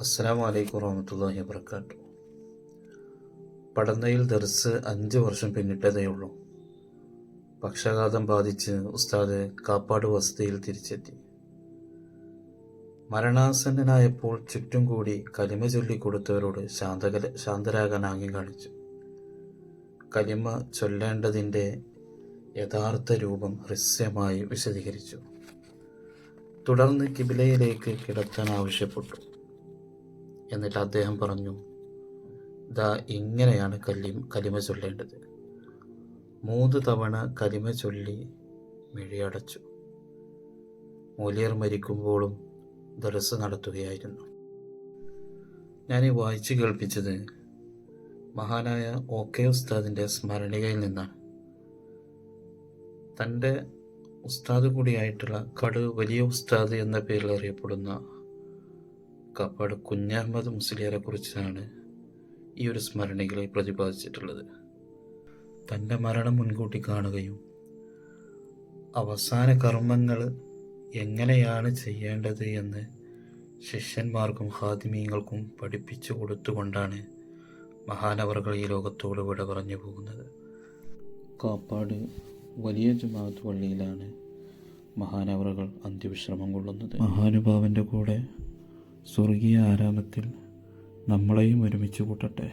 അസ്സലാമു അലൈക്കും വറഹ്മത്തുള്ളാഹി വബറകാതുഹു. പടന്നയിൽ ദർസ് 5 വർഷം പിന്നിട്ടതേയുള്ളൂ. പക്ഷാഘാതം ബാധിച്ച് ഉസ്താദ് കാപ്പാട് വസതിയിൽ തിരിച്ചെത്തി. മരണാസന്നനായപ്പോൾ ചുറ്റും കൂടി കലിമ ചൊല്ലിക്കൊടുത്തവരോട് ശാന്തരാകാൻ ആംഗ്യം കാണിച്ചു. കലിമ ചൊല്ലേണ്ടതിൻ്റെ യഥാർത്ഥ രൂപം ഹ്രസ്വമായി വിശദീകരിച്ചു. തുടർന്ന് കിബിലയിലേക്ക് കിടത്താൻ ആവശ്യപ്പെട്ടു. എന്നിട്ട് അദ്ദേഹം പറഞ്ഞു, ദാ ഇങ്ങനെയാണ് കലിമ ചൊല്ലേണ്ടത്. 3 തവണ കലിമ ചൊല്ലി മിഴിയടച്ചു. മൂല്യർ മരിക്കുമ്പോഴും ദർസ് നടത്തുകയായിരുന്നു. ഞാൻ വായിച്ചു കേൾപ്പിച്ചത് മഹാനായ OK ഉസ്താദിൻ്റെ സ്മരണികയിൽ നിന്നാണ്. തൻ്റെ ഉസ്താദ് കൂടിയായിട്ടുള്ള കടു വലിയ ഉസ്താദ് എന്ന പേരിൽ അറിയപ്പെടുന്ന കാപ്പാട് കുഞ്ഞഹമ്മദ് മുസ്ലിയാരെ കുറിച്ചാണ് ഈ ഒരു സ്മരണികളെ പ്രതിപാദിച്ചിട്ടുള്ളത്. തൻ്റെ മരണം മുൻകൂട്ടി കാണുകയും അവസാന കർമ്മങ്ങൾ എങ്ങനെയാണ് ചെയ്യേണ്ടത് എന്ന് ശിഷ്യന്മാർക്കും ഖാദിമീങ്ങൾക്കും പഠിപ്പിച്ചു കൊടുത്തുകൊണ്ടാണ് മഹാനവറുകൾ ഈ ലോകത്തോട് വിട പറഞ്ഞു പോകുന്നത്. കാപ്പാട് വലിയ ജുമാഅത്ത് പള്ളിയിലാണ് മഹാനവറുകൾ അന്ത്യവിശ്രമം കൊള്ളുന്നത്. മഹാനുഭാവൻ്റെ കൂടെ സ്വർഗീയ ആരാമത്തിൽ നമ്മളെയും ഒരുമിച്ച് കൂട്ടട്ടെ.